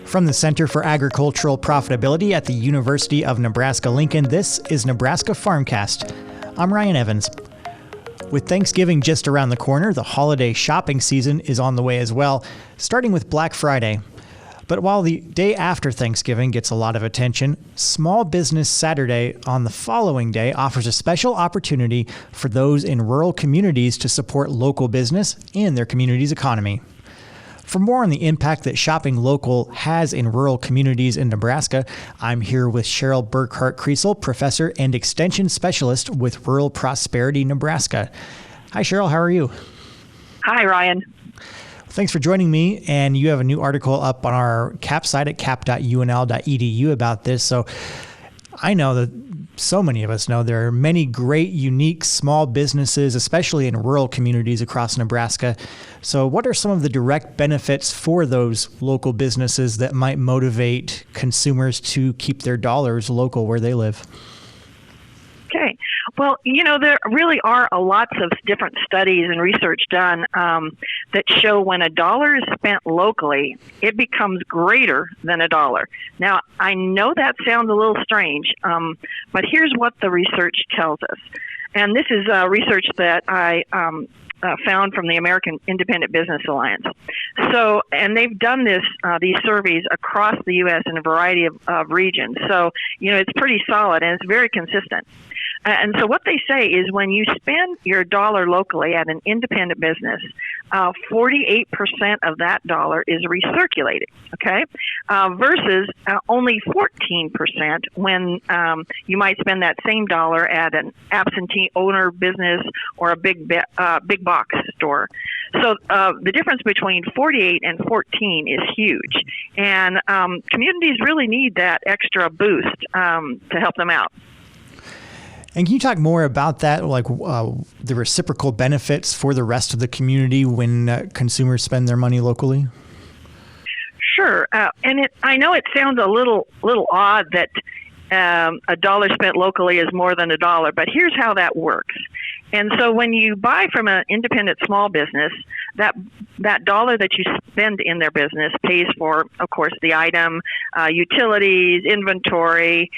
From the Center for Agricultural Profitability at the University of Nebraska-Lincoln, this is Nebraska Farmcast. I'm Ryan Evans. With Thanksgiving just around the corner, the holiday shopping season is on the way as well, starting with Black Friday. But while the day after Thanksgiving gets a lot of attention, Small Business Saturday on the following day offers a special opportunity for those in rural communities to support local business and their community's economy. For more on the impact that shopping local has in rural communities in Nebraska, I'm here with Cheryl Burkhart-Kriesel, professor and extension specialist with Rural Prosperity Nebraska. Hi, Cheryl. How are you? Hi, Ryan. Thanks for joining me. And you have a new article up on our CAP site at cap.unl.edu about this. So I know that so many of us know there are many great, unique small businesses, especially in rural communities across Nebraska. So what are some of the direct benefits for those local businesses that might motivate consumers to keep their dollars local where they live? Okay. Well, there really are lots of different studies and research done that show when a dollar is spent locally, it becomes greater than a dollar. Now, I know that sounds a little strange, but here's what the research tells us. And this is research that I found from the American Independent Business Alliance. So, and they've done these surveys across the U.S. in a variety of regions. So, it's pretty solid and it's very consistent. And so what they say is when you spend your dollar locally at an independent business, 48% of that dollar is recirculated, okay, versus only 14% when you might spend that same dollar at an absentee owner business or a big box store. So the difference between 48 and 14 is huge, and communities really need that extra boost to help them out. And can you talk more about that, like the reciprocal benefits for the rest of the community when consumers spend their money locally? Sure. And I know it sounds a little odd that a dollar spent locally is more than a dollar, but here's how that works. And so when you buy from an independent small business, that dollar that you spend in their business pays for, of course, the item, utilities, inventory,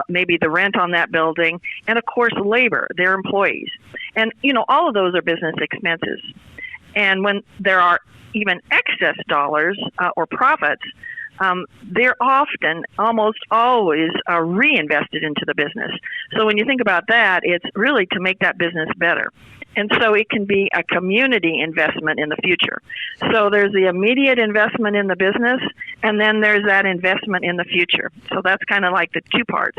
maybe the rent on that building, and of course, labor, their employees. And, all of those are business expenses. And when there are even excess dollars or profits, they're often, almost always, reinvested into the business. So when you think about that, it's really to make that business better. And so it can be a community investment in the future. So there's the immediate investment in the business, and then there's that investment in the future. So that's kind of like the two parts.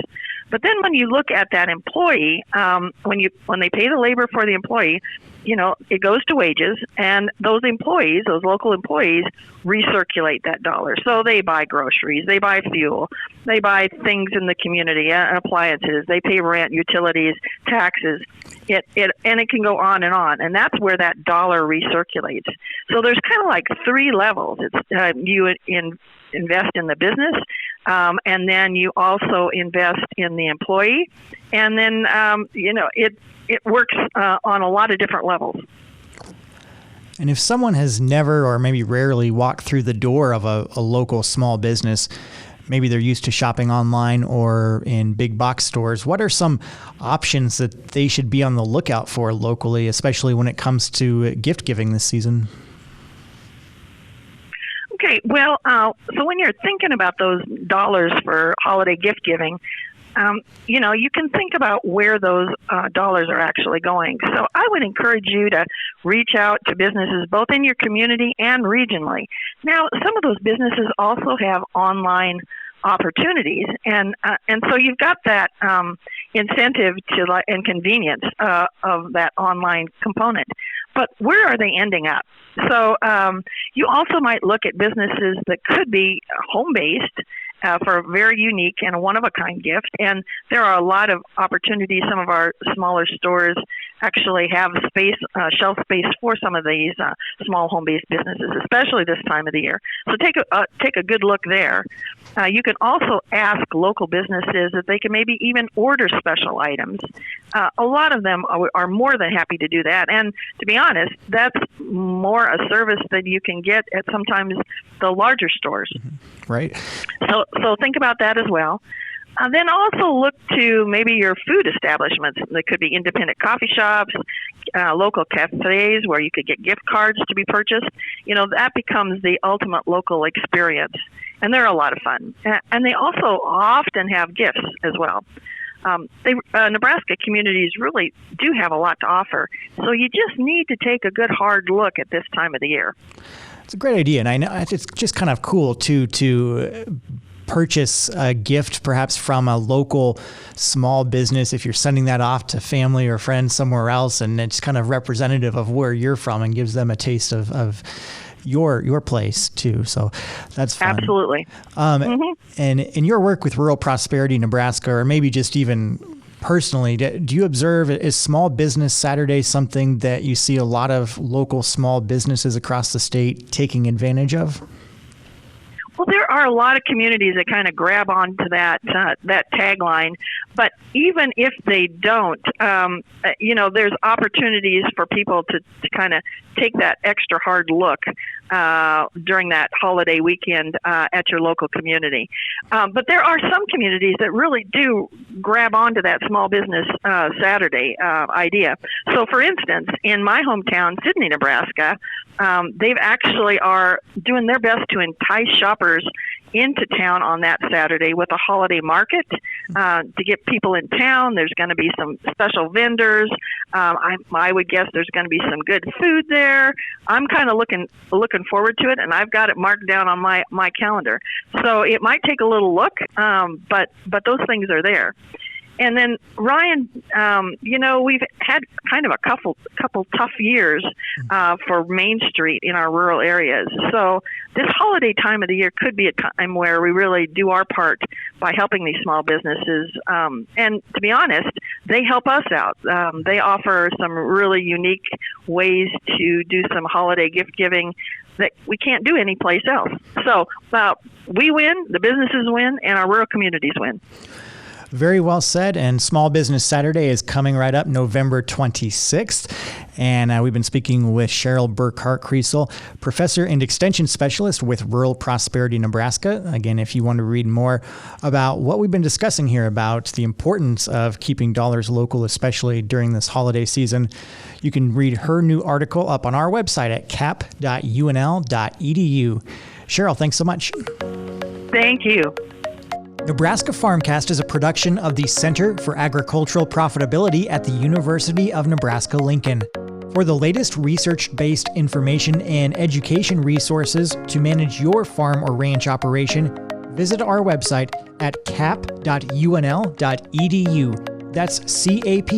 But then when you look at that employee, when they pay the labor for the employee, it goes to wages, and those employees, those local employees, recirculate that dollar. So they buy groceries, they buy fuel, they buy things in the community, appliances, they pay rent, utilities, taxes, and it can go on, and that's where that dollar recirculates. So there's kind of like three levels. It's you invest in the business, and then you also invest in the employee, and then it works on a lot of different levels. And if someone has never or maybe rarely walked through the door of a local small business, maybe they're used to shopping online or in big box stores, what are some options that they should be on the lookout for locally, especially when it comes to gift giving this season? Okay, well, so when you're thinking about those dollars for holiday gift giving, you can think about where those dollars are actually going. So I would encourage you to reach out to businesses both in your community and regionally. Now, some of those businesses also have online opportunities, and so you've got that incentive to and convenience of that online component. But where are they ending up? So you also might look at businesses that could be home-based for a very unique and a one-of-a-kind gift. And there are a lot of opportunities. Some of our smaller stores actually have shelf space for some of these small home-based businesses, especially this time of the year. So take a good look there. You can also ask local businesses if they can maybe even order special items a lot of them are more than happy to do that. And to be honest, that's more a service that you can get at sometimes the larger stores. Mm-hmm. Right. So think about that as well. Then also look to maybe your food establishments. They could be independent coffee shops, local cafes where you could get gift cards to be purchased. That becomes the ultimate local experience. And they're a lot of fun. And they also often have gifts as well. Nebraska communities really do have a lot to offer. So you just need to take a good hard look at this time of the year. It's a great idea. And I know it's just kind of cool to purchase a gift perhaps from a local small business if you're sending that off to family or friends somewhere else, and it's kind of representative of where you're from and gives them a taste of your place too. So that's fun. Absolutely. And in your work with Rural Prosperity Nebraska, or maybe just even personally, do you observe, is Small Business Saturday something that you see a lot of local small businesses across the state taking advantage of? Well, there are a lot of communities that kind of grab onto that tagline, but even if they don't, there's opportunities for people to kind of take that extra hard look during that holiday weekend at your local community. But there are some communities that really do grab onto that Small Business Saturday idea. So, for instance, in my hometown, Sidney, Nebraska, they've actually are doing their best to entice shoppers into town on that Saturday with a holiday market to get people in town. There's going to be some special vendors. I would guess there's going to be some good food there. I'm kind of looking forward to it, and I've got it marked down on my calendar. So it might take a little look, but those things are there. And then, Ryan, we've had kind of a couple tough years for Main Street in our rural areas. So this holiday time of the year could be a time where we really do our part by helping these small businesses. And to be honest, they help us out. They offer some really unique ways to do some holiday gift giving that we can't do anyplace else. So we win, the businesses win, and our rural communities win. Very well said. And Small Business Saturday is coming right up November 26th. And we've been speaking with Cheryl Burkhart-Kriesel, professor and extension specialist with Rural Prosperity Nebraska. Again, if you want to read more about what we've been discussing here about the importance of keeping dollars local, especially during this holiday season, you can read her new article up on our website at cap.unl.edu. Cheryl, thanks so much. Thank you. Nebraska Farmcast is a production of the Center for Agricultural Profitability at the University of Nebraska-Lincoln. For the latest research-based information and education resources to manage your farm or ranch operation, visit our website at cap.unl.edu. That's cap.unl.edu.